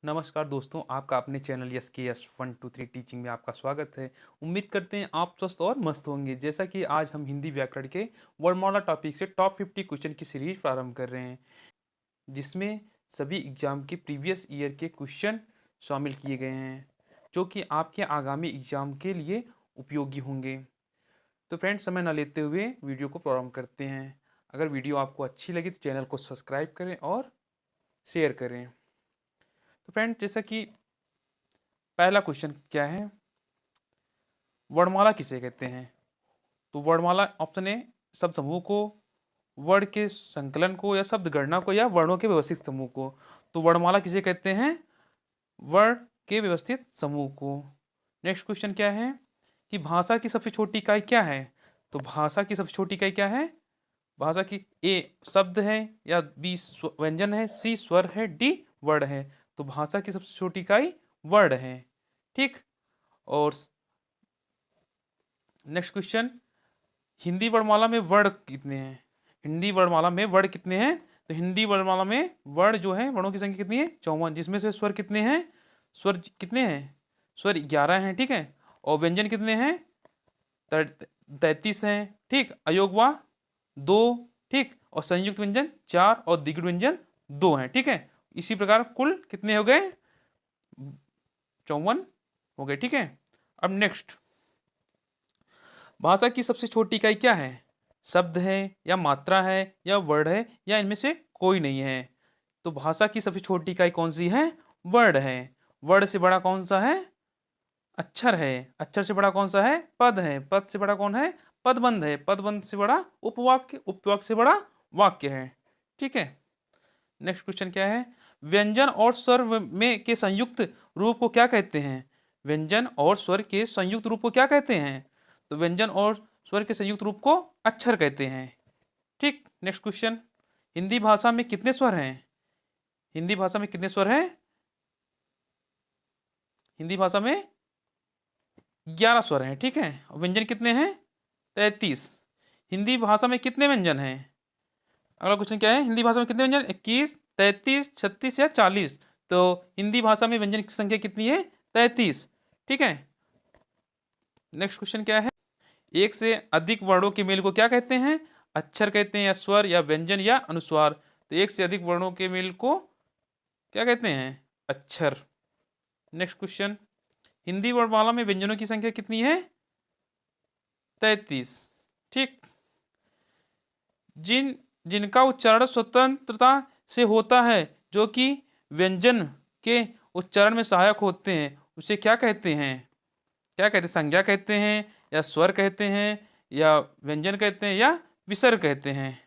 नमस्कार दोस्तों, आपका अपने चैनल SKS 123 टीचिंग में आपका स्वागत है। उम्मीद करते हैं आप स्वस्थ और मस्त होंगे। जैसा कि आज हम हिंदी व्याकरण के वर्णमाला टॉपिक से टॉप 50 क्वेश्चन की सीरीज प्रारंभ कर रहे हैं, जिसमें सभी एग्जाम के प्रीवियस ईयर के क्वेश्चन शामिल किए गए हैं, जो कि आपके आगामी एग्जाम के लिए उपयोगी होंगे। तो फ्रेंड्स, समय न लेते हुए वीडियो को प्रारंभ करते हैं। अगर वीडियो आपको अच्छी लगी तो चैनल को सब्सक्राइब करें और शेयर करें। तो फ्रेंड्स, जैसा कि पहला क्वेश्चन क्या है, वर्णमाला किसे कहते हैं? तो वर्णमाला ऑप्शन ए, शब्द समूह को, वर्ण के संकलन को या शब्द गणना को या वर्णों के व्यवस्थित समूह को। तो वर्णमाला किसे कहते हैं? वर्ण के व्यवस्थित समूह को। नेक्स्ट क्वेश्चन क्या है कि भाषा की सबसे छोटी इकाई क्या है? तो भाषा की सबसे छोटी इकाई क्या है? भाषा की ए शब्द है, या बी व्यंजन है, सी स्वर है, डी वर्ण है। तो भाषा की सबसे छोटी इकाई वर्ण है। ठीक। और नेक्स्ट क्वेश्चन, हिंदी वर्णमाला में वर्ण कितने हैं? हिंदी वर्णमाला में वर्ण कितने हैं? तो हिंदी वर्णमाला में वर्ण जो है, वर्णों की संख्या कितनी है? 54। जिसमें से स्वर कितने हैं? स्वर कितने हैं? स्वर 11 हैं। ठीक है। और व्यंजन कितने हैं? 33 हैं। ठीक। अयोगवा 2। ठीक। और संयुक्त व्यंजन 4 और द्विगुण व्यंजन 2 हैं। ठीक है। इसी प्रकार कुल कितने हो गए? 54 हो गए। ठीक है। अब नेक्स्ट, भाषा की सबसे छोटी इकाई क्या है? शब्द है, या मात्रा है, या वर्ण है, या इनमें से कोई नहीं है? तो भाषा की सबसे छोटी इकाई कौन सी है? वर्ण है। वर्ण से बड़ा कौन सा है? अक्षर है। अक्षर से बड़ा कौन सा है? पद है। पद से बड़ा कौन है? पदबंध है। पदबंध से बड़ा उपवाक्य। उपवाक्य से बड़ा वाक्य है। ठीक है। नेक्स्ट क्वेश्चन क्या है? व्यंजन और स्वर में के संयुक्त रूप को क्या कहते हैं? व्यंजन और स्वर के संयुक्त रूप को क्या कहते हैं? तो व्यंजन और स्वर के संयुक्त रूप को अक्षर कहते हैं। ठीक। नेक्स्ट क्वेश्चन, हिंदी भाषा में कितने स्वर हैं? हिंदी भाषा में कितने स्वर हैं? हिंदी भाषा में 11 स्वर हैं। ठीक है। व्यंजन कितने हैं? 33। हिंदी भाषा में कितने व्यंजन हैं? अगला क्वेश्चन क्या है? हिंदी भाषा में कितने व्यंजन? 21, 33, 36 या 40? तो हिंदी भाषा में व्यंजन की संख्या कितनी है? 33। ठीक है। नेक्स्ट क्वेश्चन क्या है? एक से अधिक वर्णों के मेल को क्या कहते हैं? अक्षर कहते हैं, या स्वर, या व्यंजन, या अनुस्वार? तो एक से अधिक वर्णों के मेल को क्या कहते हैं? अक्षर। नेक्स्ट क्वेश्चन, हिंदी वर्णमाला में व्यंजनों की संख्या कितनी है? 33। ठीक। जिनका उच्चारण स्वतंत्रता से होता है, जो कि व्यंजन के उच्चारण में सहायक होते हैं, उसे क्या कहते हैं? क्या कहते हैं? संज्ञा कहते हैं, या स्वर कहते हैं, या व्यंजन कहते हैं, या विसर्ग कहते हैं?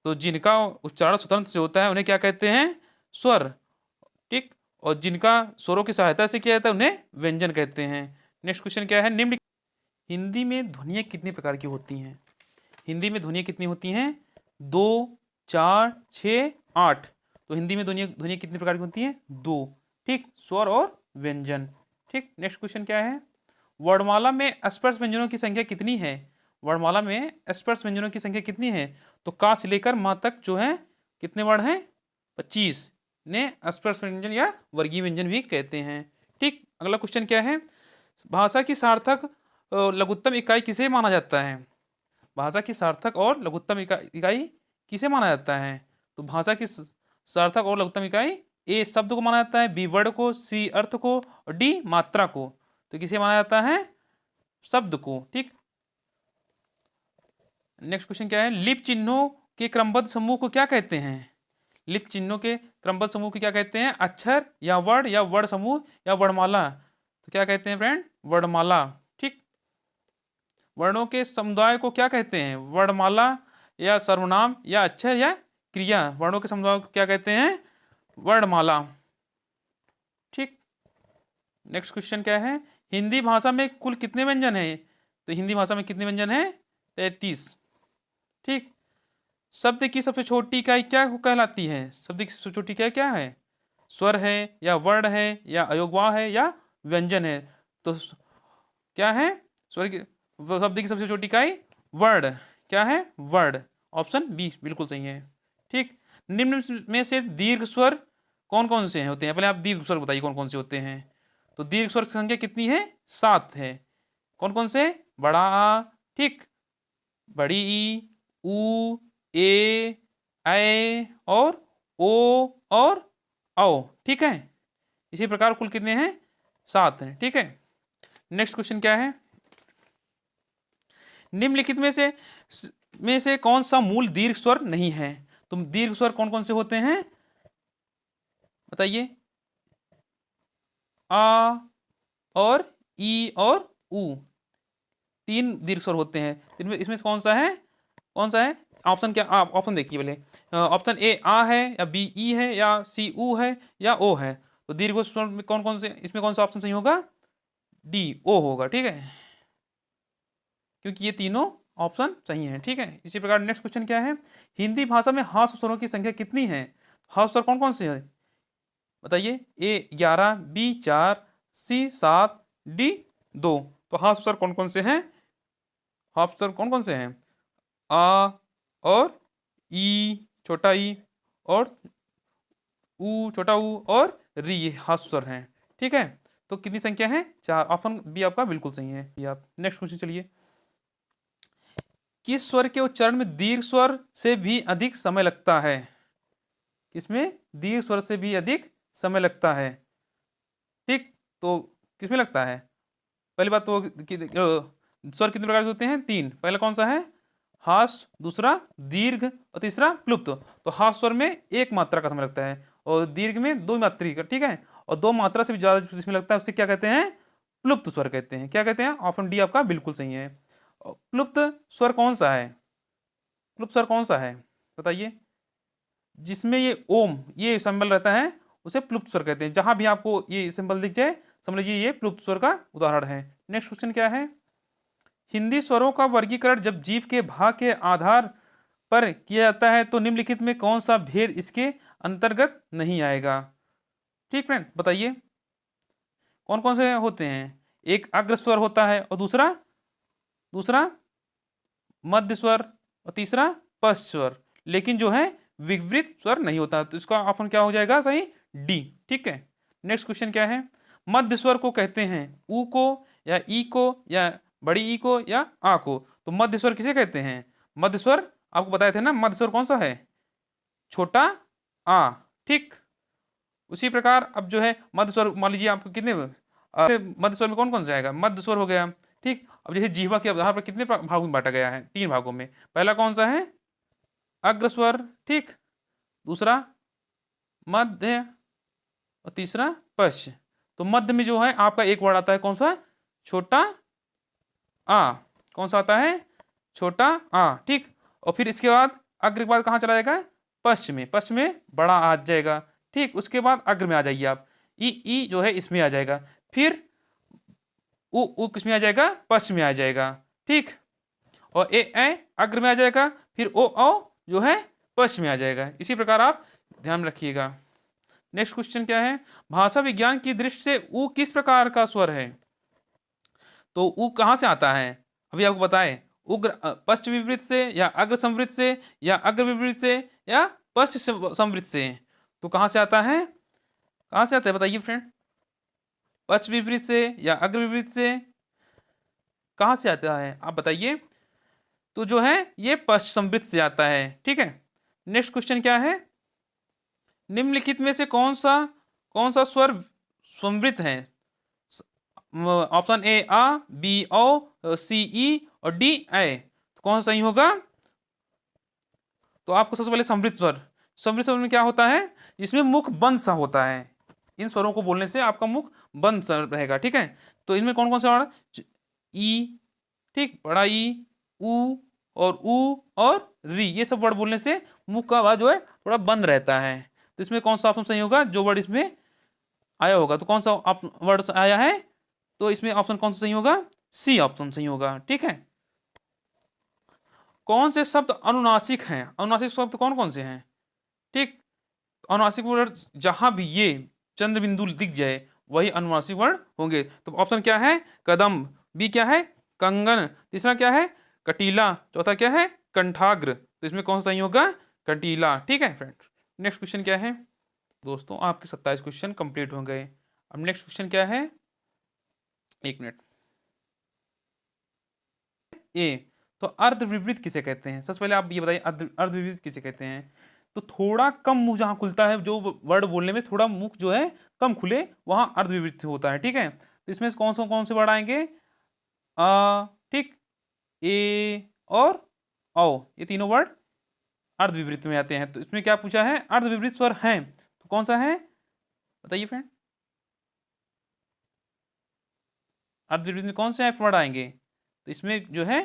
तो जिनका उच्चारण स्वतंत्र से होता है उन्हें क्या कहते हैं? स्वर। ठीक। और जिनका स्वरों की सहायता से किया जाता है उन्हें व्यंजन कहते हैं। नेक्स्ट क्वेश्चन क्या है? निम्न, हिंदी में ध्वनियाँ कितनी प्रकार की होती हैं? हिंदी में ध्वनियाँ कितनी होती हैं? 2, 4, 6, 8। तो हिंदी में ध्वनियाँ ध्वनियाँ कितनी प्रकार की होती हैं? 2। ठीक। स्वर और व्यंजन। ठीक। नेक्स्ट क्वेश्चन क्या है? वर्णमाला में स्पर्श व्यंजनों की संख्या कितनी है? वर्णमाला में स्पर्श व्यंजनों की संख्या कितनी है? तो का से लेकर माँ तक जो है कितने वर्ण हैं? 25 ने स्पर्श व्यंजन या वर्गीय व्यंजन भी कहते हैं। ठीक। अगला क्वेश्चन क्या है? भाषा की सार्थक लघुत्तम इकाई किसे माना जाता है? भाषा की सार्थक और लघुत्तम इकाई किसे माना जाता है? तो भाषा की सार्थक और लघुत्तम इकाई ए शब्द को माना जाता है, बी वर्ण को, सी अर्थ को, और डी मात्रा को। तो किसे माना जाता है? शब्द को। ठीक। नेक्स्ट क्वेश्चन क्या है? लिप चिन्हों के क्रमबद्ध समूह को क्या कहते हैं? लिप चिन्हों के क्रमबद्ध समूह को क्या कहते हैं? अक्षर, या वर्ण, या वर्ण समूह, या वर्णमाला? तो क्या कहते हैं फ्रेंड? वर्णमाला। ठीक। वर्णों के समुदाय को क्या कहते हैं? वर्णमाला, या सर्वनाम, या अक्षर, या क्रिया? वर्णों के समुदाय को क्या कहते हैं? वर्णमाला। ठीक। नेक्स्ट क्वेश्चन क्या है? हिंदी भाषा में कुल कितने व्यंजन हैं? तो हिंदी भाषा में कितने व्यंजन हैं? 33। ठीक। शब्द की सबसे छोटी इकाई क्या कहलाती है? शब्द की सबसे छोटी इकाई क्या है? स्वर है, या वर्ण है, या अयोगवा है, या व्यंजन है? तो क्या है? स्वर की शब्द की सबसे छोटी इकाई वर्ण। क्या है? वर्ण। ऑप्शन बी बिल्कुल सही है। ठीक। निम्न में से दीर्घ स्वर कौन कौन से होते हैं? पहले आप दीर्घ स्वर बताइए कौन कौन से होते हैं। तो दीर्घ स्वर की संख्या कितनी है? 7 है। कौन कौन से? बड़ा आ, ठीक, बड़ी ई, ऊ, ए, ऐ और ओ और औ, ठीक है। इसी प्रकार कुल कितने हैं? 7 हैं, ठीक है। नेक्स्ट क्वेश्चन क्या है? निम्नलिखित में से कौन सा मूल दीर्घ स्वर नहीं है? तुम दीर्घ स्वर कौन कौन से होते हैं बताइए? आ और ई और ऊ, 3 दीर्घ स्वर होते हैं। इनमें इसमें से कौन सा है? कौन सा है? ऑप्शन क्या? आप ऑप्शन देखिए पहले। ऑप्शन ए आ है, या बी ई है, या सी ऊ है, या ओ है। तो दीर्घ स्वर में कौन कौन से, इसमें कौन सा ऑप्शन सही होगा? डी, ओ होगा, ठीक है, क्योंकि ये तीनों ऑप्शन सही हैं, ठीक है। इसी प्रकार नेक्स्ट क्वेश्चन क्या है? हिंदी भाषा में हास्य स्वरों की संख्या कितनी है? हास्य स्वर कौन कौन से हैं बताइए? ए 11, बी 4, सी 7, डी 2। तो हास्य स्वर कौन कौन से हैं? हास्य स्वर कौन कौन से हैं? आ और ई, छोटा ई, और ऊ, छोटा ऊ, और री, ये हास्य स्वर हैं, ठीक है। तो कितनी संख्या है? 4। ऑप्शन बी आपका बिल्कुल सही है। ये आप नेक्स्ट क्वेश्चन चलिए। किस स्वर के उच्चारण में दीर्घ स्वर से भी अधिक समय लगता है? किसमें दीर्घ स्वर से भी अधिक समय लगता है? ठीक, तो किसमें लगता है? पहली बात तो स्वर कितने प्रकार के होते हैं? 3। पहला कौन सा है? हास, दूसरा दीर्घ, और तीसरा प्लुप्त। तो हास स्वर में 1 मात्रा का समय लगता है, और दीर्घ में 2 मात्रा का, ठीक है। और 2 मात्रा से भी ज्यादा जिसमें लगता है उसे क्या कहते हैं? प्लुप्त स्वर कहते हैं। क्या कहते हैं? ऑप्शन डी आपका बिल्कुल सही है। प्लुप्त स्वर कौन सा है? प्लुप्त स्वर कौन सा है बताइए? जिसमें ये ओम, ये सिंबल रहता है, उसे प्लुप्त स्वर कहते हैं। जहां भी आपको ये सिंबल दिख जाए समझ लीजिए ये प्लुप्त स्वर का उदाहरण है। नेक्स्ट क्वेश्चन क्या है? हिंदी स्वरों का वर्गीकरण जब जीव के भाग के आधार पर किया जाता है तो निम्नलिखित में कौन सा भेद इसके अंतर्गत नहीं आएगा? ठीक फ्रेंड, बताइए कौन कौन से होते हैं? एक अग्र स्वर होता है, और दूसरा दूसरा मध्य स्वर, और तीसरा पश्च स्वर। लेकिन जो है विवृत स्वर नहीं होता। तो इसका ऑप्शन क्या हो जाएगा सही? डी, ठीक है। नेक्स्ट क्वेश्चन क्या है? मध्य स्वर को कहते हैं ऊ को, या ई को, या बड़ी ई को, या आ को। तो मध्य स्वर किसे कहते हैं? मध्य स्वर आपको बताए थे ना, मध्य स्वर कौन सा है? छोटा आ, ठीक। उसी प्रकार अब जो है मध्य स्वर, मान लीजिए आपको कितने मध्य स्वर में कौन कौन सा आएगा? मध्य स्वर हो गया, ठीक। अब जैसे जीवा के आधार पर कितने भागों में बांटा गया है? 3 भागों में। पहला कौन सा है? अग्रस्वर, ठीक। दूसरा मध्य, और तीसरा पश्च। तो मध्य में जो है आपका एक वर्ड आता है, कौन सा? छोटा आ। कौन सा आता है? छोटा आ, ठीक। और फिर इसके बाद अग्र के बाद कहाँ चला जाएगा? पश्च में। पश्च में बड़ा आ जाएगा, ठीक। उसके बाद अग्र में आ जाइए आप, ई जो है इसमें आ जाएगा। फिर उ किसमें आ जाएगा? पश्च में आ जाएगा, ठीक। और ए अग्र में आ जाएगा। फिर ओ जो है पश्च में आ जाएगा। इसी प्रकार आप ध्यान रखिएगा। नेक्स्ट क्वेश्चन क्या है? भाषा विज्ञान की दृष्टि से ऊ किस प्रकार का स्वर है? तो ऊ कहाँ से आता है? अभी आपको बताए, उग्र पश्च विवृत से, या अग्र संवृत से, या अग्र विवृत से, या पश्च संवृत से। तो कहाँ से आता है? कहाँ से आता है बताइए फ्रेंड? पश्च विवृत से या अग्र विवृत से? कहाँ से आता है आप बताइए? तो जो है ये पश्च संवृत से आता है, ठीक है। नेक्स्ट क्वेश्चन क्या है? निम्नलिखित में से कौन सा स्वर संवृत है? Option A uh, B O, सी ई, और डी ए। तो कौन सा सही होगा? तो आपको सबसे पहले संवृत स्वर में क्या होता है? जिसमें मुख बंद सा होता है। इन स्वरों को बोलने से आपका मुख बंद सा रहेगा, ठीक है। तो इनमें कौन कौन सा वर्ड? ई, ठीक, बड़ा ई, ऊ, और री, ये सब वर्ड बोलने से मुख का आवाज जो है थोड़ा बंद रहता है। तो इसमें कौन सा ऑप्शन सही होगा? जो वर्ड इसमें आया होगा। तो कौन सा वर्ड आया है? तो इसमें ऑप्शन कौन सा सही होगा? सी ऑप्शन सही होगा, ठीक है। कौन से शब्द अनुनासिक हैं? अनुनासिक शब्द कौन कौन से हैं? ठीक, अनुनासिक वर्ड जहां भी ये चंद्र बिंदु दिख जाए वही अनुनासिक वर्ड होंगे। तो ऑप्शन क्या है? कदम। बी क्या है? कंगन। तीसरा क्या है? कटीला। चौथा क्या है? कंठाग्र। तो इसमें कौन सा सही होगा? कटीला, ठीक है फ्रेंड। नेक्स्ट क्वेश्चन क्या है? दोस्तों आपके 27 क्वेश्चन कंप्लीट हो गए। अब नेक्स्ट क्वेश्चन क्या है, एक मिनट। ए, तो अर्धविपरीत किसे कहते हैं? सबसे पहले आप ये बताइए अर्धविपरीत किसे कहते हैं? तो थोड़ा कम मुंह जहां खुलता है, जो वर्ड बोलने में थोड़ा मुंह जो है कम खुले, वहां अर्धविपरीत होता है। ठीक है, तो इसमें कौन से वर्ड आएंगे? ठीक, ए और औ, ये तीनों वर्ड अर्धविपरीत में आते हैं। तो इसमें क्या पूछा है? अर्धविपरीत स्वर हैं, तो कौन सा है बताइए फ्रेंड? अर्धविपरीत में कौन से वर्ड आएंगे? तो इसमें जो है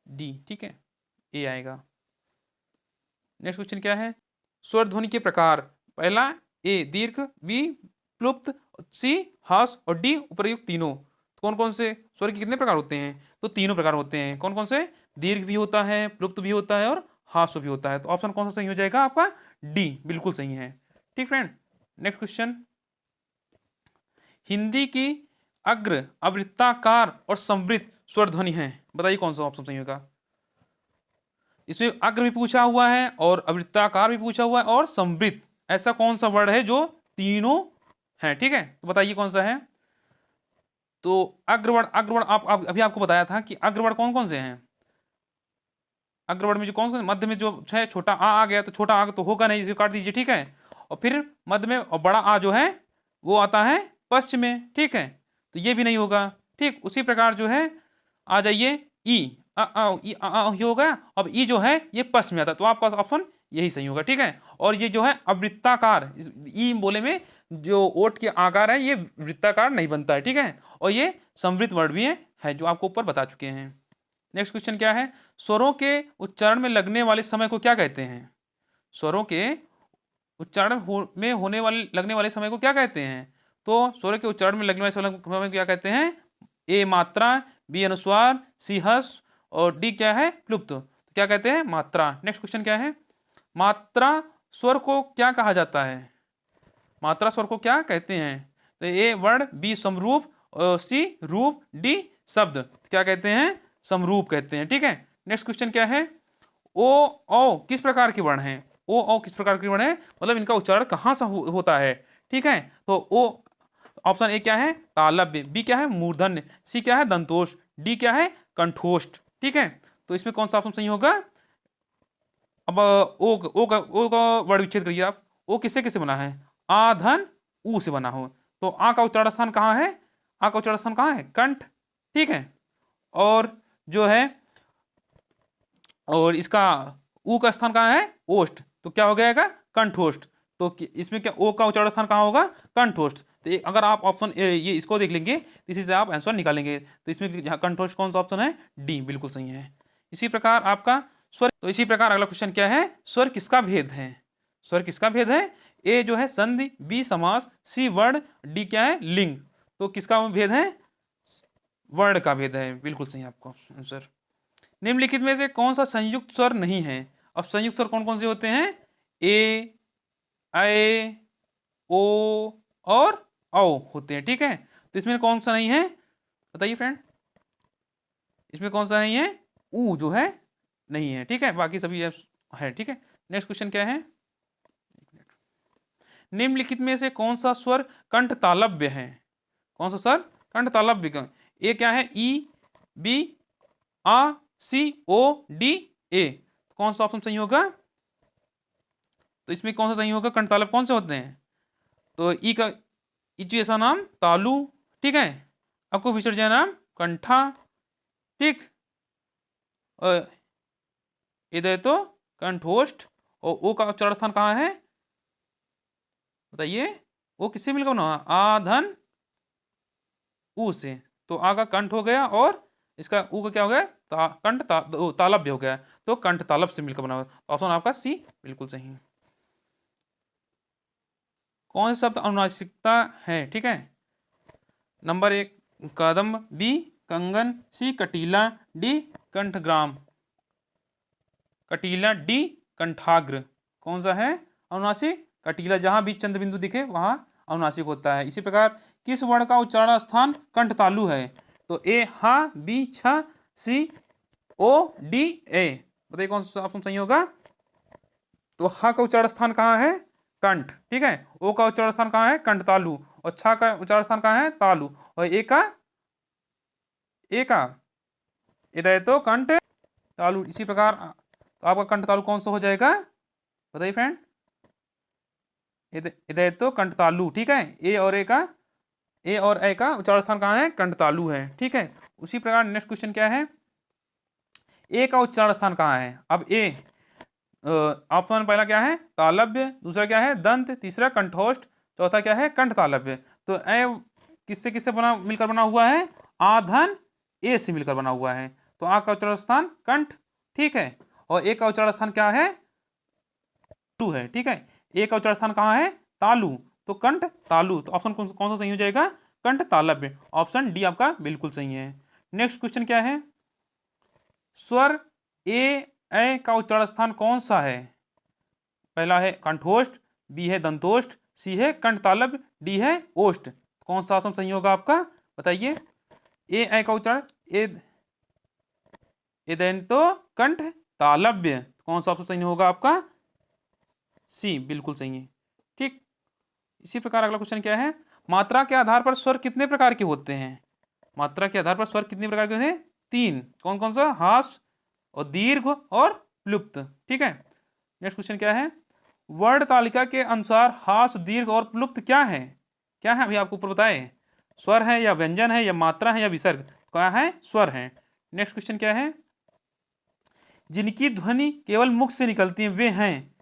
डी, ठीक है, ए आएगा। नेक्स्ट क्वेश्चन क्या है? स्वर ध्वनि के प्रकार। पहला ए दीर्घ, बी प्लुप्त, सी हास और डी उपर्युक्त तीनों। तो कौन कौन से स्वर के कितने प्रकार होते हैं? तो तीनों प्रकार होते हैं। कौन कौन से? दीर्घ भी होता है, प्लुप्त भी होता है और हास भी होता है। तो ऑप्शन कौन सा सही हो जाएगा आपका? डी बिल्कुल सही है। ठीक फ्रेंड, नेक्स्ट क्वेश्चन। हिंदी की अग्र अवृत्ताकार और संवृत स्वर ध्वनि है, बताइए कौन सा ऑप्शन सही होगा? इसमें अग्र भी पूछा हुआ है और अवृत्ताकार भी पूछा हुआ है और संवृत, ऐसा कौन सा वर्ड है जो तीनों है? ठीक है, तो बताइए कौन सा है? तो अग्रवर्ण आप अभी आपको बताया था कि अग्रवर्ण कौन कौन से हैं। अग्रवर्ण में जो कौन सा, मध्य में जो है छोटा आ गया, तो छोटा आ तो होगा नहीं, इसे काट दीजिए। ठीक है, और फिर मध्य में और बड़ा आ जो है वो आता है पश्चिम में। ठीक है, तो ये भी नहीं होगा। ठीक, उसी प्रकार जो है आ जाइए ई, ये हो गया। अब ई जो है ये पश्चिम में आता है, तो आपका ऑप्शन यही सही होगा। ठीक है, और ये जो है अवृत्ताकार, ई बोले में जो ओट के आकार है ये वृत्ताकार नहीं बनता है। ठीक है, और ये संवृत वर्ड भी है जो आपको ऊपर बता चुके हैं। नेक्स्ट क्वेश्चन क्या है? स्वरों के उच्चारण में लगने वाले समय को क्या कहते हैं? स्वरों के उच्चारण में होने वाले लगने वाले समय को क्या कहते हैं? तो स्वरों के उच्चारण में लगने वाले समय को क्या कहते हैं? ए मात्रा, बी अनुस्वार, सी हर्ष और डी क्या है? प्लुप्त। तो क्या कहते हैं? मात्रा। नेक्स्ट क्वेश्चन क्या है? मात्रा स्वर को क्या कहा जाता है? मात्रा स्वर को क्या कहते हैं? तो ए वर्ण, बी समरूप, सी रूप, डी शब्द। तो क्या कहते हैं? समरूप कहते हैं। ठीक है, नेक्स्ट क्वेश्चन क्या है? ओ औ किस प्रकार के वर्ण हैं? ओ औ किस प्रकार के वर्ण है, मतलब इनका उच्चारण कहाँ से होता है? ठीक है, तो ओ ऑप्शन ए क्या है? तालव्य, बी क्या है? मूर्धन्य, सी क्या है? दंतोष्ठ, डी क्या है? कंठोष्ठ। ठीक है, तो इसमें कौन सा ऑप्शन सही होगा? अब ओ का वर्ण विच्छेद करिए आप। ओ किससे किससे बना है? आ धन ऊ से बना हो, तो आ का उच्चारण स्थान कहाँ है? आ का उच्चारण स्थान कहाँ है? कंठ। ठीक है, और जो है और इसका ऊ का स्थान कहाँ है? ओष्ठ, तो क्या हो जाएगा? कंठोष्ठ। तो इसमें क्या ओ का उच्चारण स्थान कहाँ होगा? कंठोष्ठ। तो अगर आप ऑप्शन ये इसको देख लेंगे तो इसी से आप आंसर निकालेंगे। तो इसमें कंठोष्ठ कौन सा ऑप्शन है? डी बिल्कुल सही है। इसी प्रकार आपका स्वर, तो इसी प्रकार अगला क्वेश्चन क्या है? स्वर किसका भेद है? स्वर किसका भेद है? ए जो है संधि, बी समास, सी वर्ण, डी क्या है? लिंग। तो किसका भेद है? वर्ण का भेद है, बिल्कुल सही आपका आंसर। निम्नलिखित में से कौन सा संयुक्त स्वर नहीं है? अब संयुक्त स्वर कौन कौन से होते हैं? ए, ऐ, ओ और औ होते हैं। ठीक है, तो इसमें कौन सा नहीं है बताइए फ्रेंड? इसमें कौन सा नहीं है? ऊ जो है नहीं है। ठीक है, बाकी सभी है। ठीक है, नेक्स्ट क्वेश्चन क्या है? निम्नलिखित में से कौन सा स्वर कंठ तालव्य है? कौन सा स्वर कंठ तालव्य का? ए क्या है? ई, बी आ, सी ओ, डी ए। कौन सा ऑप्शन सही होगा? तो इसमें कौन सा सही होगा? कंठ तालव्य कौन से होते हैं? तो ई का इचु ऐसा नाम तालु। ठीक है, आपको विसर्जन नाम कंठा। ठीक, और इधर तो कंठोष्ठ। और ओ का उच्चारण स्थान कहाँ है बताइए? वो किससे मिलकर बना? आ धन ऊ से, तो आ का कंठ हो गया और इसका ऊ का क्या हो गया? कंठ तालव्य हो गया, तो कंठ तालव्य से मिलकर बना हुआ। ऑप्शन आपका सी बिल्कुल सही है। कौन सा शब्द अनुनासिकता है? ठीक है, नंबर 1 कदम, बी कंगन, सी कटीला, डी कंठग्राम। कटीला, डी कंठाग्र। कौन सा है अनुनासिक? कटीला, जहां भी चंद्र बिंदु दिखे वहां अनुनासिक होता है। इसी प्रकार किस वर्ण का उच्चारण स्थान कंठ तालु है? तो ए हा, बी छ, सी ओ, डी ए। बताइए कौन सा ऑप्शन सही होगा। तो ह का उच्चारण स्थान कहाँ है, कंठ, ठीक है। ओ का उच्चारण स्थान कहाँ है, कंठ तालु। और छ का उच्चारण स्थान कहाँ है, तालु। और ए का इधर तो कंठ तालु। इसी प्रकार तो आपका कंठ तालु कौन सा हो जाएगा, बताइए फ्रेंड। इधर तो कंठ तालु, ठीक है। ए और ए का उच्चारण स्थान कहाँ है, कंठ तालु है, ठीक है। उसी प्रकार नेक्स्ट क्वेश्चन क्या है, ए का उच्चारण स्थान कहाँ है। अब ए ऑप्शन पहला क्या है, तालव्य, दूसरा क्या है, दंत, तीसरा कंठोष्ठ, चौथा क्या है, कंठ तालव्य। तो ए किससे किससे बना मिलकर बना हुआ है, आधन ए से मिलकर बना हुआ है। तो आ का उच्चारण स्थान कंठ, ठीक है। और ए का उच्चारण स्थान क्या है, टू है, ठीक है। ए का उच्चारण स्थान कहाँ है, तालु, तो कंठ तालु। तो ऑप्शन कौन सा सही हो जाएगा, कंठ तालव्य। ऑप्शन डी आपका बिल्कुल सही है। नेक्स्ट क्वेश्चन क्या है, स्वर ए का उच्चारण स्थान कौन सा है। पहला है कंठोष्ठ, बी है दंतोष्ठ, सी है कंठ तालव्य, डी है ओष्ठ। कौन सा ऑप्शन सही होगा आपका, बताइए। ए का उच्चारण तो कंठ तालव्य। कौन सा ऑप्शन सही होगा आपका, सी बिल्कुल सही है, ठीक। इसी प्रकार अगला क्वेश्चन क्या है, मात्रा के आधार पर स्वर कितने प्रकार के होते हैं। मात्रा के आधार पर स्वर कितने प्रकार के होते हैं, तीन। कौन कौन सा, हास और दीर्घ और प्लुप्त, ठीक है। नेक्स्ट क्वेश्चन क्या है, वर्ण तालिका के अनुसार हास, दीर्घ और प्लुप्त क्या है। क्या है अभी आपको ऊपर बताए, स्वर है या व्यंजन है या मात्रा है या विसर्ग, क्या है, स्वर है। नेक्स्ट क्वेश्चन क्या है, जिनकी ध्वनि केवल मुख से निकलती है वे हैं,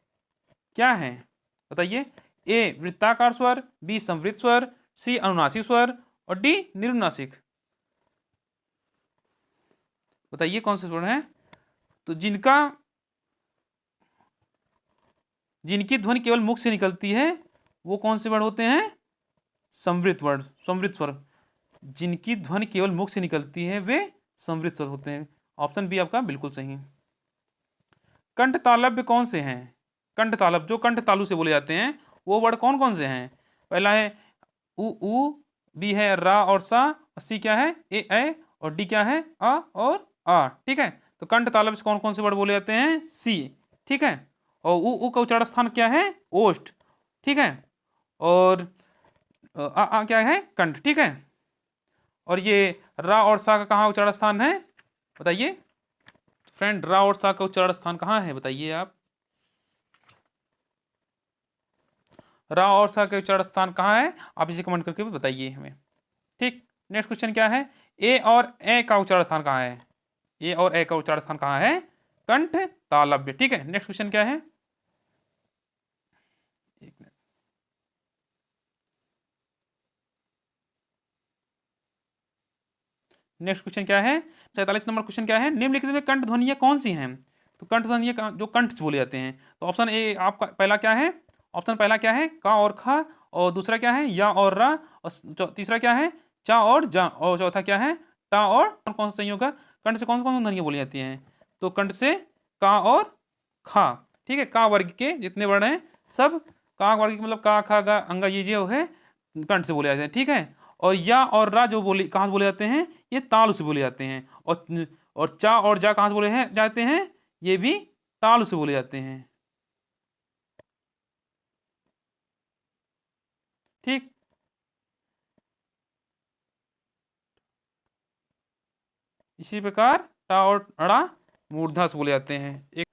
क्या है, बताइए। ए वृत्ताकार स्वर, बी संवृत स्वर, सी अनुनासिक स्वर और डी निरुनासिक। बताइए कौन से स्वर हैं। तो जिनकी ध्वनि केवल मुख से निकलती है वो कौन से वर्ण होते हैं, संवृत वर्ण, संवृत स्वर। जिनकी ध्वनि केवल मुख से निकलती है वे संवृत स्वर होते हैं। ऑप्शन बी आपका बिल्कुल सही। कंठ तालव्य कौन से हैं, कंठ तालव्य जो कंठ तालु से बोले जाते हैं वो वर्ड कौन कौन से हैं। पहला है उ, बी है रा और सा, सी क्या है, ए और डी क्या है, अ और आ, ठीक है। तो कंठ तालव्य से कौन कौन से वर्ड बोले जाते हैं, सी, ठीक है। और उ का उच्चारण स्थान क्या है, ओष्ठ, ठीक है। और आ क्या है, कंठ, ठीक है। और ये रा और सा का कहाँ उच्चारण स्थान है, बताइए फ्रेंड। रा और सा का उच्चारण स्थान कहाँ है, बताइए आप। रा और सा के उच्चारण स्थान कहाँ है, आप इसे कमेंट करके बताइए हमें, ठीक। नेक्स्ट क्वेश्चन क्या है, ए और ए का उच्चारण स्थान कहाँ है। ए और ए का उच्चारण स्थान कहाँ है, कंठ तालव्य, ठीक है। नेक्स्ट क्वेश्चन क्या है, एक मिनट। नेक्स्ट क्वेश्चन क्या है, 47 नंबर क्वेश्चन क्या है, निम्नलिखित में कंठ ध्वनियाँ कौन सी हैं। तो कंठ ध्वनियाँ जो कंठ से बोले जाते हैं, तो ऑप्शन ए आपका पहला क्या है, ऑप्शन पहला क्या है, का और खा, और दूसरा क्या है, या और रा, और तीसरा क्या है, चा और जा, और चौथा क्या है, टा और कौन सा सही होगा। कंठ से कौन सी ध्वनियाँ बोली जाती हैं, तो कंठ से का और खा, ठीक है। का वर्ग के जितने वर्ण हैं सब का वर्ग के मतलब का खा गा अंगा ये जो है कंठ से बोले जाते हैं, ठीक है। और या और रा जो बोले कहाँ से बोले जाते हैं, ये तालु से बोले जाते हैं। और चा और जा कहाँ से बोले हैं जाते हैं, ये भी तालु से बोले जाते हैं, ठीक। इसी प्रकार टा और अड़ा मूर्धा से बोले जाते हैं। एक